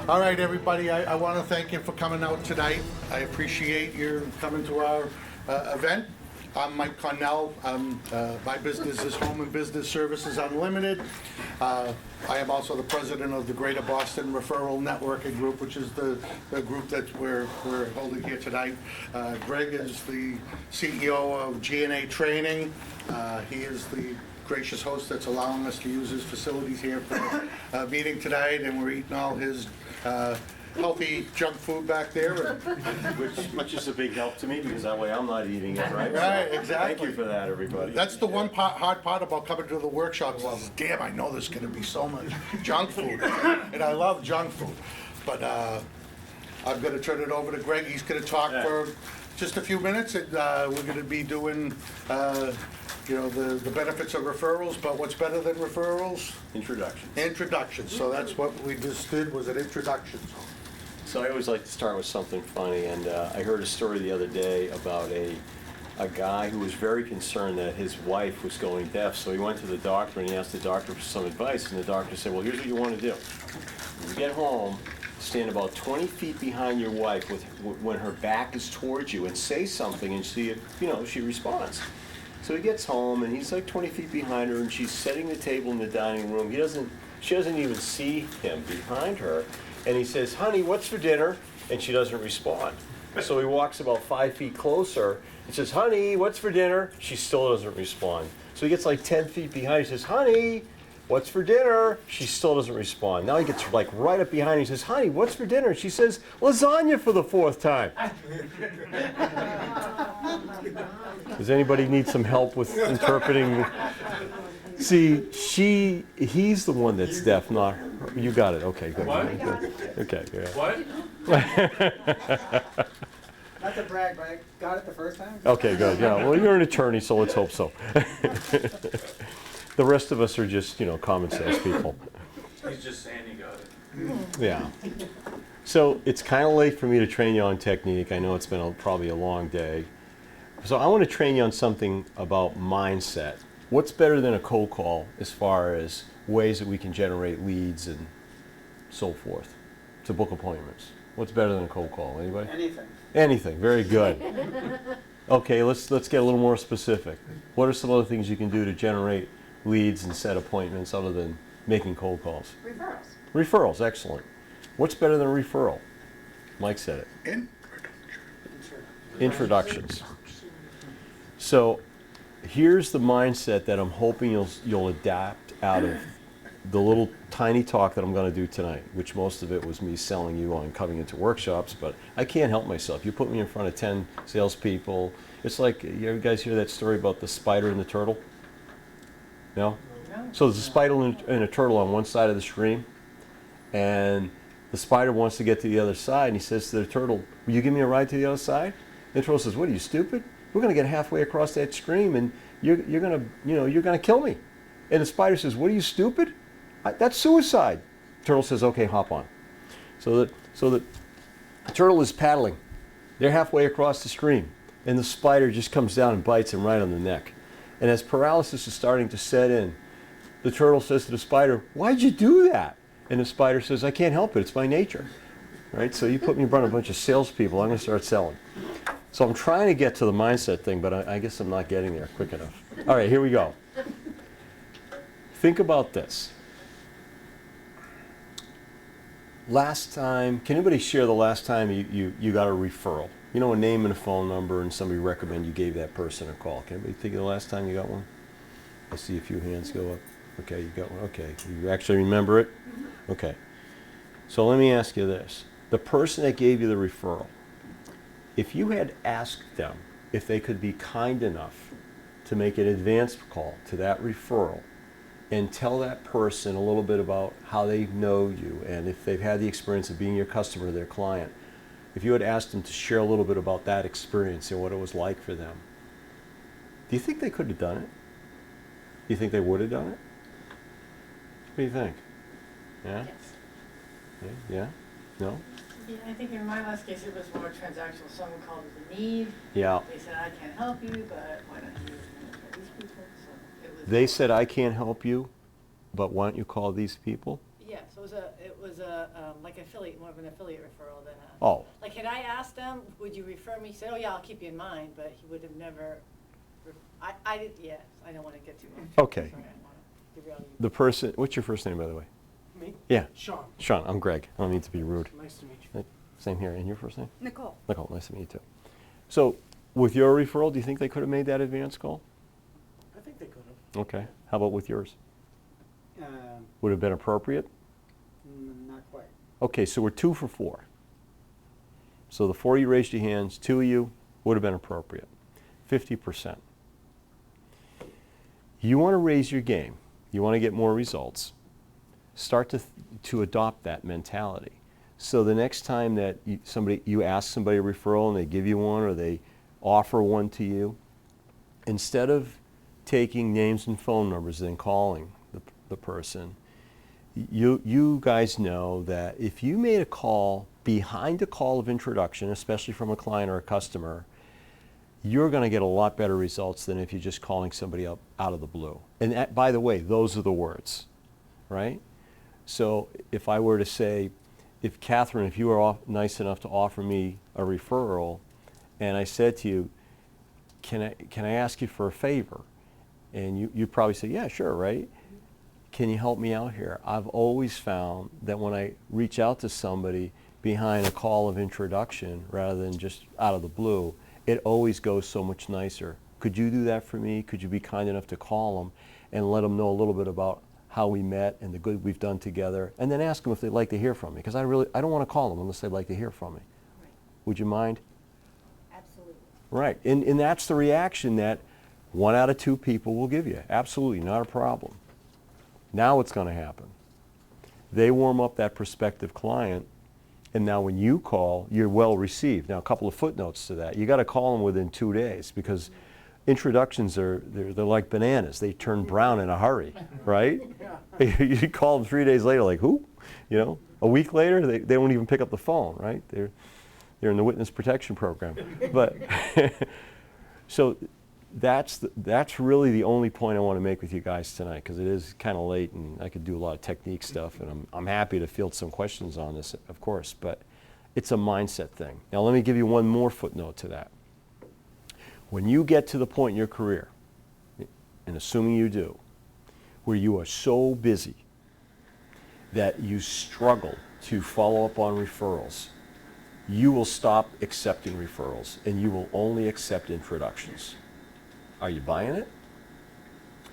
All right, everybody, I want to thank you for coming out tonight. I appreciate your coming to our event. I'm Mike Connell. My business is Home and Business Services Unlimited. I am also the president of the Greater Boston Referral Networking group, which is the group that we're holding here tonight. Greg is the CEO of GNA Training. He is the gracious host that's allowing us to use his facilities here for a meeting tonight, and we're eating all his healthy junk food back there. Which is a big help to me, because that way I'm not eating it, right? Right, So, exactly. Thank you for that, everybody. That's the one hard part about coming to the workshops is, damn, I know there's going to be so much junk food, and I love junk food. But I'm going to turn it over to Greg. He's going to talk for just a few minutes, and we're going to be doing the benefits of referrals, but what's better than referrals? Introductions. So that's what we just did, was an introduction. So I always like to start with something funny, and I heard a story the other day about a guy who was very concerned that his wife was going deaf. So he went to the doctor and he asked the doctor for some advice, and the doctor said, well, here's what you want to do. When you get home, stand about 20 feet behind your wife when her back is towards you, and say something and see if she responds. So he gets home and he's like 20 feet behind her, and she's setting the table in the dining room. She doesn't even see him behind her. And he says, honey, what's for dinner? And she doesn't respond. So he walks about 5 feet closer and says, honey, what's for dinner? She still doesn't respond. So he gets like 10 feet behind. He says, honey, what's for dinner? She still doesn't respond. Now he gets like right up behind her. He says, honey, what's for dinner? She says, lasagna for the 4th time. Does anybody need some help with interpreting? See, he's the one that's deaf, not her. You got it. Okay, good. What? Okay, yeah. What? Not to brag, but I got it the first time. Okay, good. Yeah. Well, you're an attorney, so let's hope so. The rest of us are just, common sense people. He's just saying you got it. Yeah. So it's kind of late for me to train you on technique. I know it's been probably a long day. So I want to train you on something about mindset. What's better than a cold call as far as ways that we can generate leads and so forth to book appointments? What's better than a cold call? Anybody? Anything. Anything. Very good. Okay, let's get a little more specific. What are some other things you can do to generate leads and set appointments other than making cold calls? Referrals. Referrals. Excellent. What's better than a referral? Mike said it. Introductions. So here's the mindset that I'm hoping you'll adapt out of the little tiny talk that I'm going to do tonight, which most of it was me selling you on coming into workshops, but I can't help myself. You put me in front of 10 salespeople. It's like, you guys hear that story about the spider and the turtle? No? So there's a spider and a turtle on one side of the stream, and the spider wants to get to the other side, and he says to the turtle, will you give me a ride to the other side? And the turtle says, what, are you stupid? We're going to get halfway across that stream, and you're going to kill me. And the spider says, what, are you stupid? That's suicide. Turtle says, okay, hop on. So the turtle is paddling. They're halfway across the stream, and the spider just comes down and bites him right on the neck. And as paralysis is starting to set in, the turtle says to the spider, why'd you do that? And the spider says, I can't help it. It's my nature. Right? So you put me in front of a bunch of salespeople, I'm going to start selling. So I'm trying to get to the mindset thing, but I guess I'm not getting there quick enough. All right, here we go. Think about this. Last time, can anybody share the last time you got a referral? A name and a phone number, and somebody recommend you gave that person a call. Can anybody think of the last time you got one? I see a few hands go up. Okay, you got one. Okay, you actually remember it? Okay. So let me ask you this. The person that gave you the referral, if you had asked them if they could be kind enough to make an advance call to that referral and tell that person a little bit about how they know you and if they've had the experience of being your customer, their client, if you had asked them to share a little bit about that experience and what it was like for them, do you think they could have done it? Do you think they would have done it? What do you think? Yeah? Yes. Yeah? No? Yeah, I think in my last case it was more transactional. Someone called with a need. Yeah. They said, I can't help you, but why don't you try these people? So it was They said, I can't help you, but why don't you call these people? Yeah, so like affiliate, more of an affiliate referral than a. Oh, Like, had I asked them, would you refer me? He said, oh yeah, I'll keep you in mind, but he would have never, I did, yes, I don't want to get too much. Okay. Sorry, I don't want to derail you. the person, what's your first name, by the way? Me? Yeah, Sean. Sean, I'm Greg. I don't mean to be rude. Nice to meet you. Same here. And your first name? Nicole. Nicole, nice to meet you too. So, with your referral, do you think they could have made that advance call? I think they could have. Okay. How about with yours? Um, Would it have been appropriate? Not quite. Okay, so we're 2 for 4. So the 4 you raised your hands, 2 of you would have been appropriate. 50%. You want to raise your game. You want to get more results. Start to adopt that mentality. So the next time that you ask somebody a referral and they give you one or they offer one to you, instead of taking names and phone numbers and then calling the person, you guys know that if you made a call behind a call of introduction, especially from a client or a customer, you're going to get a lot better results than if you're just calling somebody up out of the blue. And that, by the way, those are the words, right? So if I were to say, if Catherine, if you were nice enough to offer me a referral, and I said to you, can I ask you for a favor? And you'd probably say, yeah, sure, right? Can you help me out here? I've always found that when I reach out to somebody behind a call of introduction rather than just out of the blue, it always goes so much nicer. Could you do that for me? Could you be kind enough to call them and let them know a little bit about how we met and the good we've done together, and then ask them if they'd like to hear from me, because I don't want to call them unless they'd like to hear from me. Right. Would you mind? Absolutely. Right, and that's the reaction that 1 out of 2 people will give you. Absolutely, not a problem. Now what's going to happen? They warm up that prospective client, and now when you call, you're well received. Now a couple of footnotes to that. You got to call them within 2 days, because introductions they're like bananas. They turn brown in a hurry, right? You call them 3 days later, like who? You know, a week later they won't even pick up the phone, right? They're in the witness protection program. But so that's really the only point I want to make with you guys tonight, because it is kind of late and I could do a lot of technique stuff, and I'm happy to field some questions on this, of course, but it's a mindset thing. Now let me give you one more footnote to that. When you get to the point in your career, and assuming you do, where you are so busy that you struggle to follow up on referrals, you will stop accepting referrals and you will only accept introductions. Are you buying it?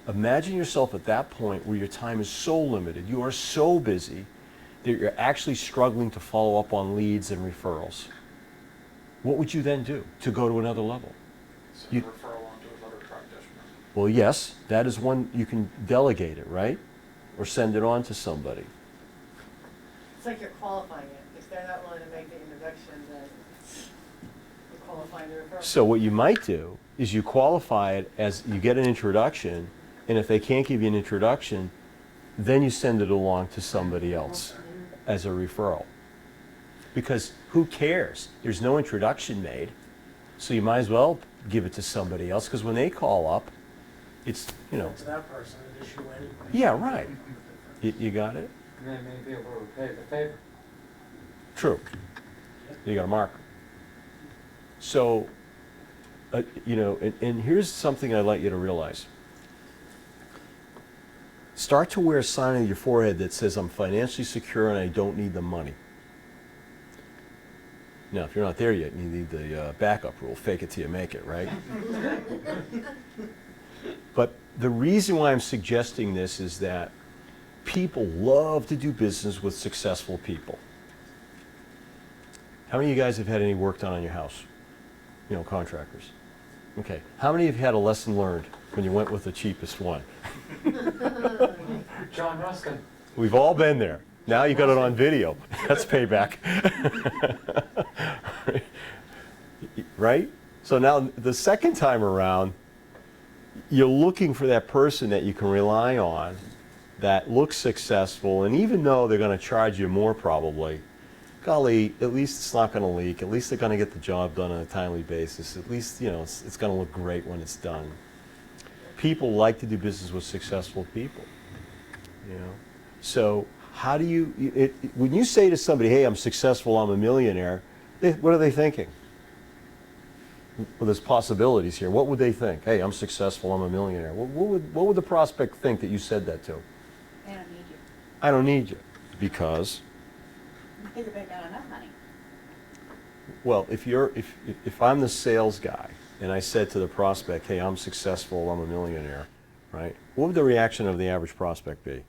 Imagine yourself at that point where your time is so limited, you are so busy that you're actually struggling to follow up on leads and referrals. What would you then do to go to another level? Send a referral on to another practitioner. Well, yes, that is one, you can delegate it, right? Or send it on to somebody. It's like you're qualifying it. If they're not willing to make the introduction, then you're qualifying the referral. So what you might do is you qualify it as you get an introduction, and if they can't give you an introduction, then you send it along to somebody else as a referral. Because who cares? There's no introduction made, so you might as well give it to somebody else, because when they call up, it's, you know. To that person, an issue anyway. Yeah, right. You got it? And they may be able to repay the favor. True. You got a marker. So, you know, and here's something I'd like you to realize. Start to wear a sign on your forehead that says, I'm financially secure and I don't need the money. Now, if you're not there yet, you need the backup rule, fake it till you make it, right? But the reason why I'm suggesting this is that people love to do business with successful people. How many of you guys have had any work done on your house? You know, contractors. Okay. How many of you had a lesson learned when you went with the cheapest one? John Ruskin. We've all been there. Now you got it on video. That's payback. Right? So now the second time around, you're looking for that person that you can rely on, that looks successful, and even though they're going to charge you more probably, golly, at least it's not going to leak. At least they're going to get the job done on a timely basis. At least, you know, it's going to look great when it's done. People like to do business with successful people, you know. So how do you, when you say to somebody, hey, I'm successful, I'm a millionaire, what are they thinking? Well, there's possibilities here. What would they think? Hey, I'm successful, I'm a millionaire. What would the prospect think that you said that to? I don't need you. I don't need you. Because? Because if I got enough money. Well, if I'm the sales guy and I said to the prospect, hey, I'm successful, I'm a millionaire, right? What would the reaction of the average prospect be?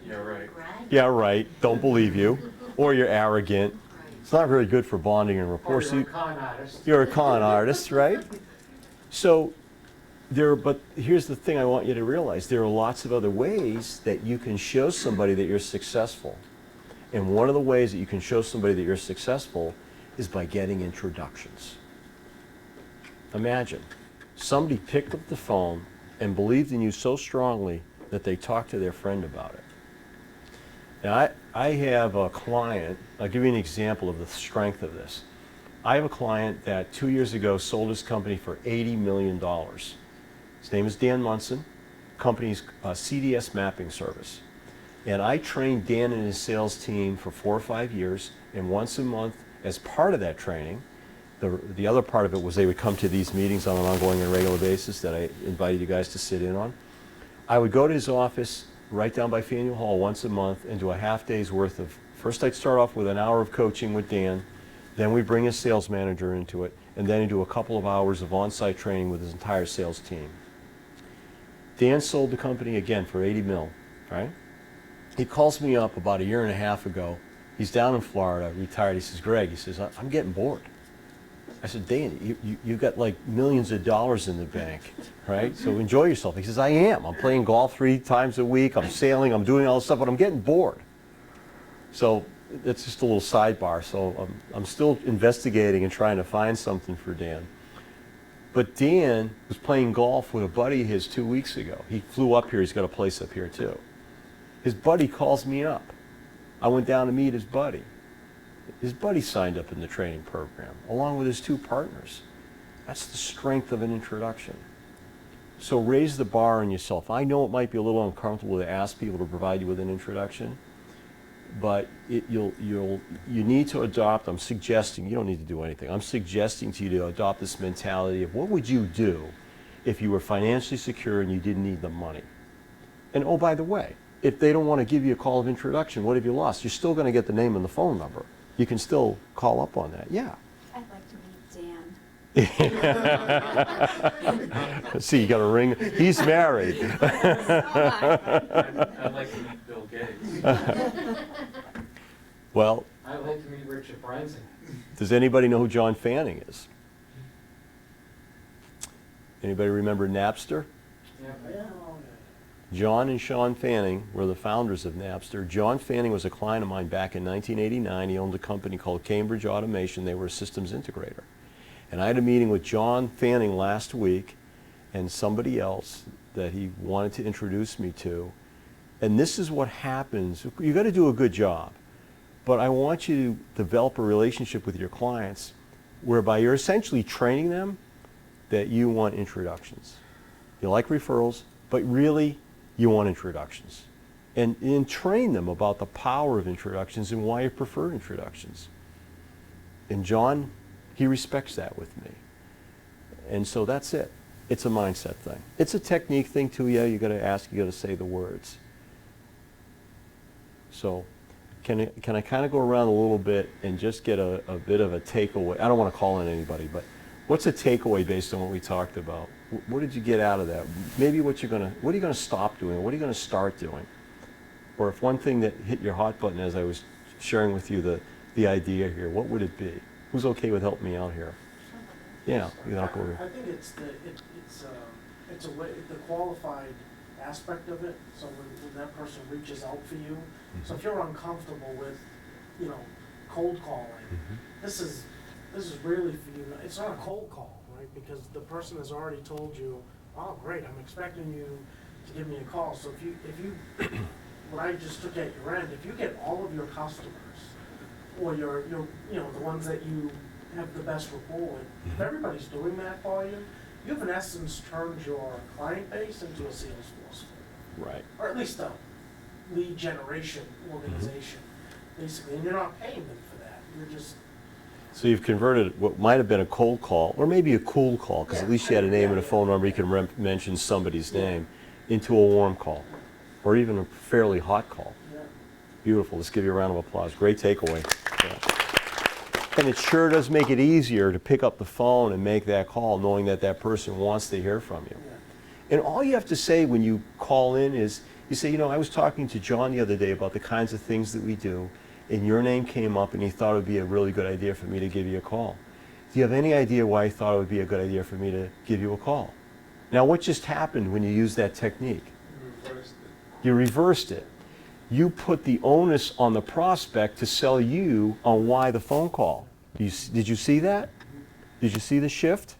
Yeah, right. Yeah, right, don't believe you, or you're arrogant. It's not very good for bonding and rapport. Or So you're a you- con artist. You're a con artist, right? So but here's the thing I want you to realize. There are lots of other ways that you can show somebody that you're successful. And one of the ways that you can show somebody that you're successful is by getting introductions. Imagine somebody picked up the phone and believed in you so strongly that they talked to their friend about it. Now, I have a client, I'll give you an example of the strength of this. I have a client that 2 years ago sold his company for $80 million. His name is Dan Munson, company's CDS mapping service. And I trained Dan and his sales team for 4 or 5 years, and once a month, as part of that training, the other part of it was they would come to these meetings on an ongoing and regular basis that I invited you guys to sit in on. I would go to his office right down by Faneuil Hall once a month and do a half day's worth of, first I'd start off with an hour of coaching with Dan, then we bring his sales manager into it, and then he'd do a couple of hours of on-site training with his entire sales team. Dan sold the company again for 80 mil, right? He calls me up about 1.5 years ago. He's down in Florida, retired. He says, Greg, he says, I'm getting bored. I said, Dan, you got like millions of dollars in the bank, right? So enjoy yourself. He says, I am. I'm playing golf 3 times a week. I'm sailing. I'm doing all this stuff, but I'm getting bored. So that's just a little sidebar. So I'm still investigating and trying to find something for Dan. But Dan was playing golf with a buddy of his 2 weeks ago. He flew up here. He's got a place up here too. His buddy calls me up. I went down to meet his buddy. His buddy signed up in the training program, along with his 2 partners. That's the strength of an introduction. So raise the bar on yourself. I know it might be a little uncomfortable to ask people to provide you with an introduction, but you need to adopt, I'm suggesting, you don't need to do anything, I'm suggesting to you to adopt this mentality of what would you do if you were financially secure and you didn't need the money? And oh, by the way, if they don't want to give you a call of introduction, what have you lost? You're still going to get the name and the phone number. You can still call up on that, yeah. I'd like to meet Dan. See, you got a ring. He's married. I'd like to meet Bill Gates. Well, I'd like to meet Richard Branson. does anybody know who John Fanning is? Anybody remember Napster? Yeah, Yeah. right. John and Sean Fanning were the founders of Napster. John Fanning was a client of mine back in 1989. He owned a company called Cambridge Automation. They were a systems integrator. And I had a meeting with John Fanning last week and somebody else that he wanted to introduce me to. And this is what happens. You got to do a good job. But I want you to develop a relationship with your clients whereby you're essentially training them that you want introductions. You like referrals, but really you want introductions. And train them about the power of introductions and why you prefer introductions. And John, he respects that with me. And so that's it. It's a mindset thing. It's a technique thing too. Yeah, you got to ask, you got to say the words. So can I kind of go around a little bit and just get a bit of a takeaway? I don't want to call in anybody, but what's a takeaway based on what we talked about? What did you get out of that? Maybe what are you going to stop doing? What are you going to start doing? Or if one thing that hit your hot button as I was sharing with you the idea here, what would it be? Who's okay with helping me out here? Yeah, you know, go over. I think it's a way, the qualified aspect of it, so when that person reaches out for you, so if you're uncomfortable with, cold calling, this is really for you, it's not a cold call, right? Because the person has already told you, oh, great, I'm expecting you to give me a call, so if you what I just took at your end, if you get all of your customers, or your the ones that you have the best rapport with, if everybody's doing that for you, you've in essence turned your client base into a sales force. Right. Or at least lead generation organization, basically, and you're not paying them for that, you're just, So you've converted what might have been a cold call, or maybe a cool call, because at least you had a name and a phone number, you can mention somebody's name, into a warm call, or even a fairly hot call. yeah. Beautiful. Let's give you a round of applause. Great takeaway. Yeah. And it sure does make it easier to pick up the phone and make that call, knowing that that person wants to hear from you. And all you have to say when you call in is, you say, you know, I was talking to John the other day about the kinds of things that we do, and your name came up and he thought it would be a really good idea for me to give you a call. Do you have any idea why he thought it would be a good idea for me to give you a call? Now, what just happened when you used that technique? You reversed it. You put the onus on the prospect to sell you on why the phone call. Did you see that? Did you see the shift?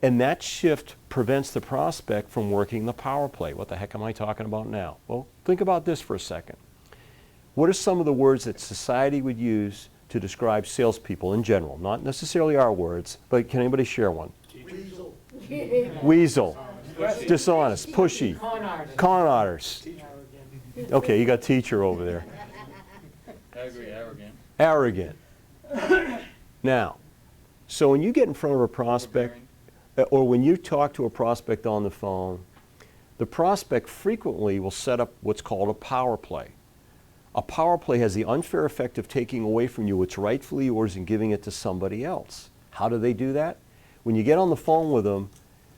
And that shift prevents the prospect from working the power play. What the heck am I talking about now? Well, think about this for a second. What are some of the words that society would use to describe salespeople in general? Not necessarily our words, but can anybody share one? Weasel. Weasel, dishonest, pushy, con artists. Okay, you got teacher over there. I agree, arrogant. Arrogant. Now, so when you get in front of a prospect, or when you talk to a prospect on the phone, the prospect frequently will set up what's called a power play. A power play has the unfair effect of taking away from you what's rightfully yours and giving it to somebody else. How do they do that? When you get on the phone with them,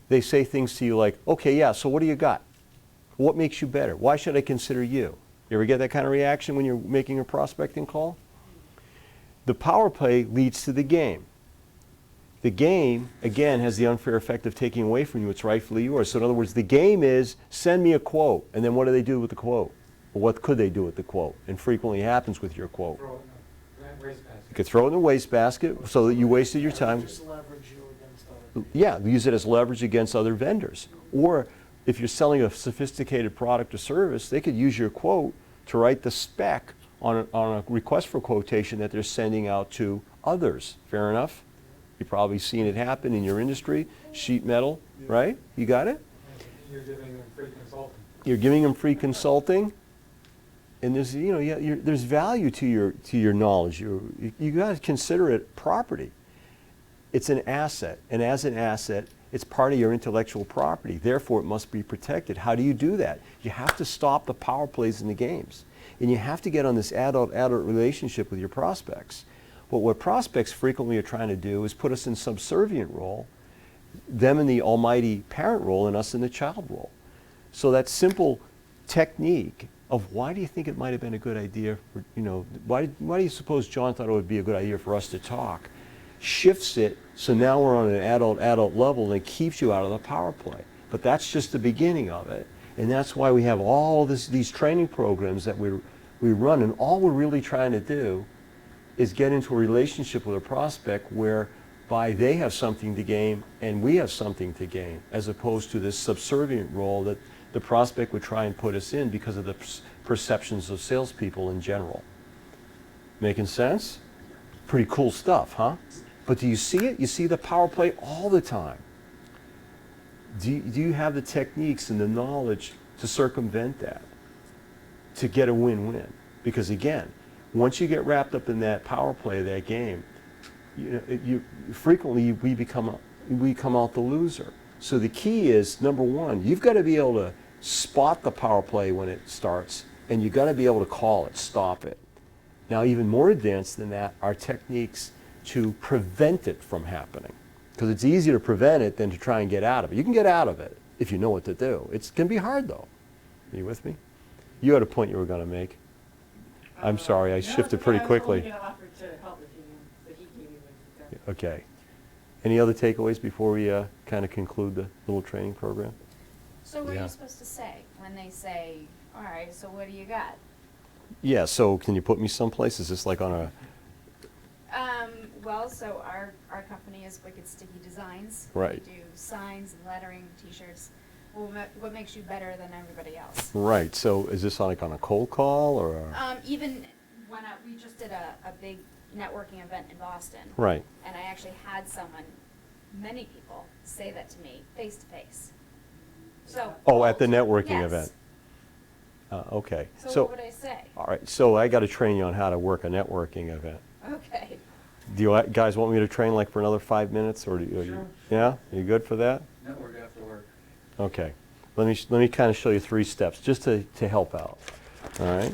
they say things to you like, okay, yeah, so what do you got? What makes you better? Why should I consider you? You ever get that kind of reaction when you're making a prospecting call? The power play leads to the game. The game, again, has the unfair effect of taking away from you what's rightfully yours. So in other words, the game is, send me a quote, and then what do they do with the quote? Well, what could they do with the quote? And frequently happens with your quote. Throw it in the wastebasket. You could throw it in the wastebasket so that you wasted your time. Just leverage you against other. Yeah, use it as leverage against other vendors. Or if you're selling a sophisticated product or service, they could use your quote to write the spec on a request for quotation that they're sending out to others. Fair enough? You've probably seen it happen in your industry, sheet metal, right? You got it? You're giving them free consulting. You're giving them free consulting, and there's, you know, there's value to your knowledge. You got to consider it property. It's an asset, and as an asset, it's part of your intellectual property. Therefore, it must be protected. How do you do that? You have to stop the power plays in the games, and you have to get on this adult-adult relationship with your prospects. But what prospects frequently are trying to do is put us in subservient role, them in the almighty parent role and us in the child role. So that simple technique of why do you think it might have been a good idea for, you know, why do you suppose John thought it would be a good idea for us to talk, shifts it so now we're on an adult level and it keeps you out of the power play. But that's just the beginning of it. And that's why we have all these training programs that we run, and all we're really trying to do is get into a relationship with a prospect whereby they have something to gain and we have something to gain, as opposed to this subservient role that the prospect would try and put us in because of the perceptions of salespeople in general. Making sense? Pretty cool stuff, huh? But do you see it? You see the power play all the time. Do you have the techniques and the knowledge to circumvent that, to get a win-win? Because again, once you get wrapped up in that power play of that game, frequently we come out the loser. So the key is, number one, you've got to be able to spot the power play when it starts, and you've got to be able to call it, stop it. Now, even more advanced than that are techniques to prevent it from happening, because it's easier to prevent it than to try and get out of it. You can get out of it if you know what to do. It can be hard, though. Are you with me? You had a point you were going to make. I'm sorry, I shifted pretty quickly. I was only going to offer to help if you, but he gave you what you got. Okay. Any other takeaways before we kind of conclude the little training program? So what are Yeah. you supposed to say when they say, all right, so what do you got? Yeah, so can you put me someplace? Is this like on a... Well, so our company is Wicked Sticky Designs. Right. We do signs and lettering, t-shirts. What makes you better than everybody else? Right, so is this like on a cold call or a... Even when we just did a big networking event in Boston. Right. And I actually had many people say that to me face to face. So. Oh, at the networking Yes. event. Okay. So what would I say? All right, so I got to train you on how to work a networking event. Okay. Do you guys want me to train like for another 5 minutes, or do you? Sure. Yeah, you good for that? Network after work. Okay. Let me kind of show you 3 steps just to help out. All right.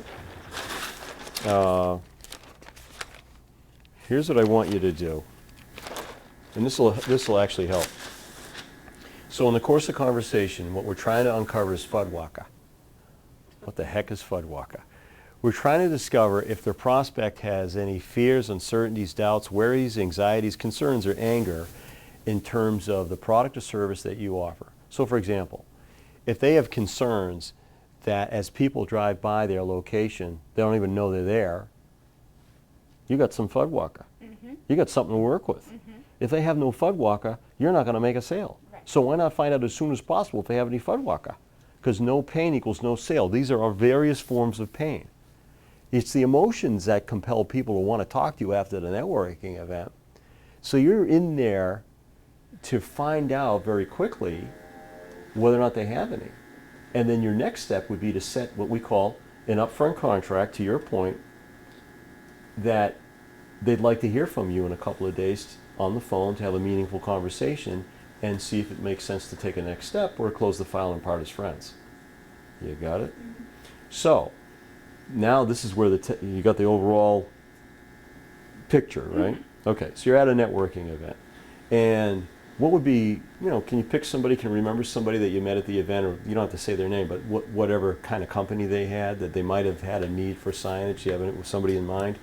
Here's what I want you to do, and this will actually help. So in the course of conversation, what we're trying to uncover is FUDWACA. What the heck is FUDWACA? We're trying to discover if the prospect has any fears, uncertainties, doubts, worries, anxieties, concerns, or anger in terms of the product or service that you offer. So for example, if they have concerns that as people drive by their location, they don't even know they're there, you got some FUDWACA. You got something to work with. If they have no FUDWACA, you're not going to make a sale. Right. So why not find out as soon as possible if they have any FUDWACA? Because no pain equals no sale. These are our various forms of pain. It's the emotions that compel people to want to talk to you after the networking event. So you're in there to find out very quickly whether or not they have any. And then your next step would be to set what we call an upfront contract, to your point, that they'd like to hear from you in a couple of days on the phone to have a meaningful conversation and see if it makes sense to take a next step or close the file and part as friends. You got it? So now this is where you got the overall picture, right? Okay, so you're at a networking event. And what would be, can you pick somebody, can you remember somebody that you met at the event, or you don't have to say their name, but whatever kind of company they had, that they might have had a need for signage? You have somebody in mind?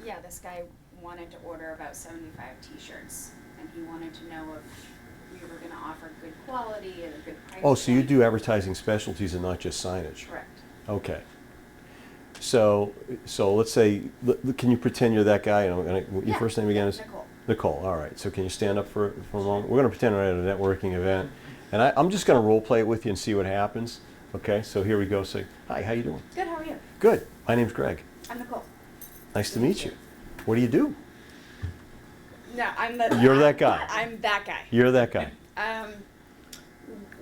Yeah, this guy wanted to order about 75 t-shirts, and he wanted to know if we were going to offer good quality at a good price. Oh, so you point. do advertising specialties and not just signage? Correct. Okay. So let's say, can you pretend you're that guy? Your Yeah, first name again yeah, is? Nicole. Nicole, all right. So can you stand up for a moment? We're going to pretend we're at a networking event. And I'm just going to role play it with you and see what happens. Okay, so here we go. Say, hi, how you doing? Good, how are you? Good. My name's Greg. I'm Nicole. Nice to meet you. What do you do? No, I'm the. You're that guy. I'm that guy. You're that guy.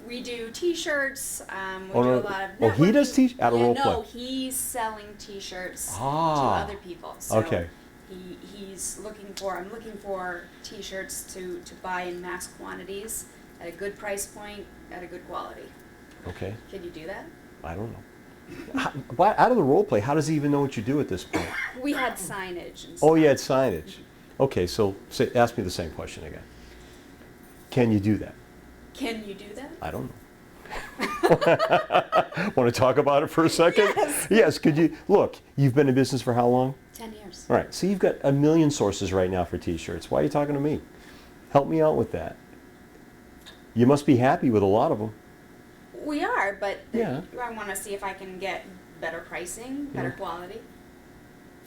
We do t-shirts, we Oh, do no. a lot of Oh, he does networking. out of Yeah, role no, play. he's selling t-shirts Ah. to other people. So Okay. I'm looking for t-shirts to buy in mass quantities at a good price point, at a good quality. Okay. Can you do that? I don't know. Out of the role play, how does he even know what you do at this point? We had signage and stuff. Oh, you had signage. Okay, so ask me the same question again. Can you do that? Can you do that? I don't know. Want to talk about it for a second? Yes. Yes, could you? Look, you've been in business for how long? 10 years. All right, so you've got a million sources right now for t-shirts. Why are you talking to me? Help me out with that. You must be happy with a lot of them. We are, but Yeah. I want to see if I can get better pricing, better quality.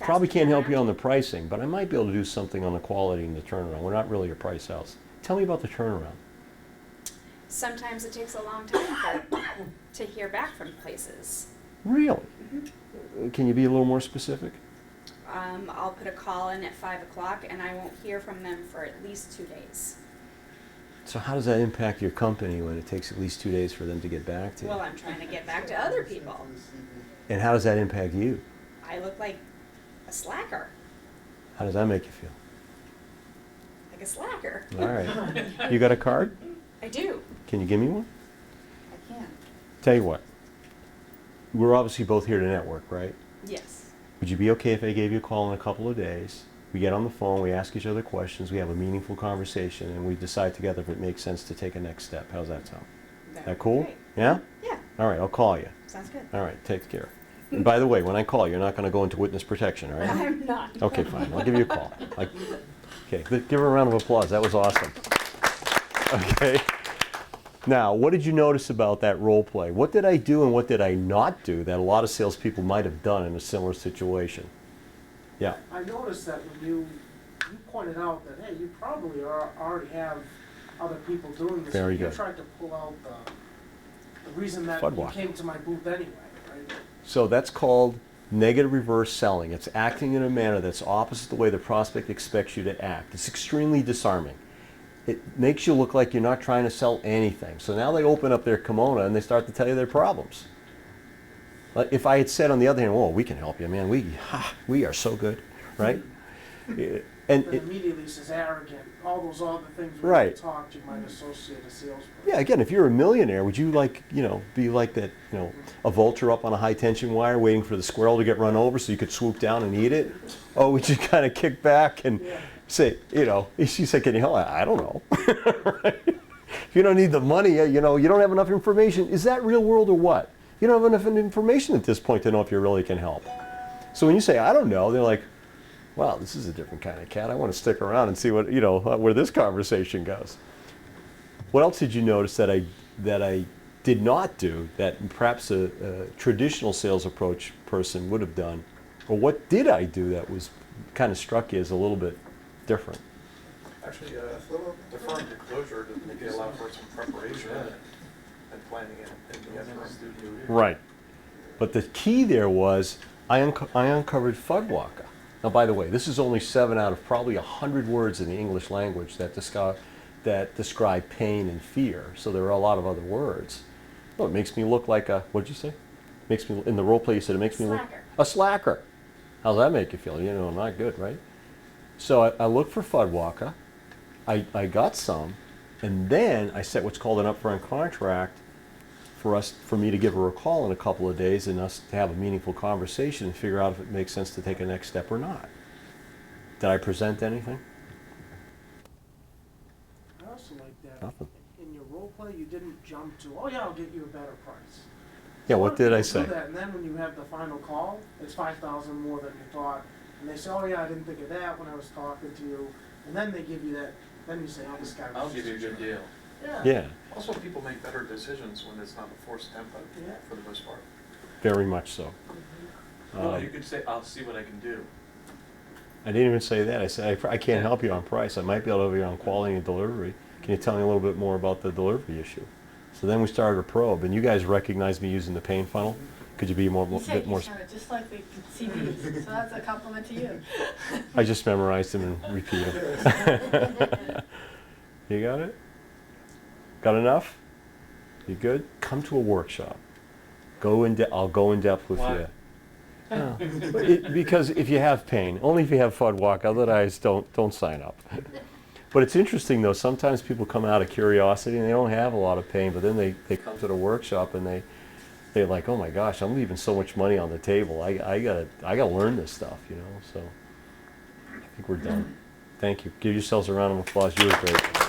Probably faster can't help you turnaround. on the pricing, but I might be able to do something on the quality and the turnaround. We're not really a price house. Tell me about the turnaround. Sometimes it takes a long time to hear back from places. Really? Can you be a little more specific? I'll put a call in at 5 o'clock and I won't hear from them for at least 2 days. So how does that impact your company when it takes at least 2 days for them to get back to you? Well, I'm trying to get back to other people. And how does that impact you? I look like a slacker. How does that make you feel? Like a slacker. All right. You got a card? I do. Can you give me one? I can. Tell you what. We're obviously both here to network, right? Yes. Would you be okay if I gave you a call in a couple of days? We get on the phone, we ask each other questions, we have a meaningful conversation, and we decide together if it makes sense to take a next step. How's that sound? That cool? Great. Yeah? Yeah. All right, I'll call you. Sounds good. All right, take care. And by the way, when I call, you're not going to go into witness protection, all right? I'm not. Okay, fine. I'll give you a call. Okay, give her a round of applause. That was awesome. Okay. Now, what did you notice about that role play? What did I do and what did I not do that a lot of salespeople might have done in a similar situation? Yeah. I noticed that when you pointed out that, hey, you probably already have other people doing this. Very You good. tried to pull out the reason that FUD you walk. came to my booth anyway, right? So that's called negative reverse selling. It's acting in a manner that's opposite the way the prospect expects you to act. It's extremely disarming. It makes you look like you're not trying to sell anything. So now they open up their kimono and they start to tell you their problems. Like if I had said on the other hand, "Whoa, we can help you, man. We are so good," right? And Then it, immediately says arrogant, all those other things when Right. you talked, you might associate a salesperson. yeah, again, if you're a millionaire, would you be like that, a vulture up on a high tension wire waiting for the squirrel to get run over so you could swoop down and eat it? Or would you kind of kick back and Yeah. say, she said, "Can you help?" I don't know. Right? If you don't need the money, you don't have enough information. Is that real world or what? You don't have enough information at this point to know if you really can help. So when you say, "I don't know," they're like, "Wow, this is a different kind of cat. I want to stick around and see what where this conversation goes." What else did you notice that I did not do that perhaps a traditional sales approach person would have done, or what did I do that was kind of struck you as a little bit different? Actually, deferring to closure to maybe allow for some preparation and planning it in the effort. Right. But the key there was I uncovered Fudwaka. Now, by the way, this is only 7 out of probably 100 words in the English language that describe pain and fear. So there are a lot of other words. Well, it makes me look like a, what did you say? Makes me, in the role play you said it makes me look Slacker. a slacker. How's that make you feel? Not good, right? So I looked for Fudwaka. I got some, and then I set what's called an upfront contract for me to give her a call in a couple of days and us to have a meaningful conversation and figure out if it makes sense to take a next step or not. Did I present anything? I also like that. Nothing. In your role play, you didn't jump to, oh yeah, I'll get you a better price. Yeah, A lot what of did I people say? do that, and then when you have the final call, it's 5,000 more than you thought, and they say, oh yeah, I didn't think of that when I was talking to you, and then they give you that. Then you say, oh, this guy was I'll just give you a good deal. Yeah. Yeah, Also, people make better decisions when it's not a forced tempo, Yeah. for the most part. very much so. Well, you could say, I'll see what I can do. I didn't even say that. I said, I can't help you on price. I might be able to help you on quality and delivery. Can you tell me a little bit more about the delivery issue? So then we started a probe, and you guys recognized me using the pain funnel. Could you be You bit said more? you sounded just like the CDs, so that's a compliment to you. I just memorized them and repeat them. You got it? Got enough? You good? Come to a workshop. I'll go in depth with Why? you. Yeah. Because if you have pain, only if you have Fudwaka, otherwise don't sign up. But it's interesting though, sometimes people come out of curiosity and they don't have a lot of pain, but then they come to the workshop and they're like, oh my gosh, I'm leaving so much money on the table. I gotta learn this stuff, so I think we're done. Thank you. Give yourselves a round of applause. You were great.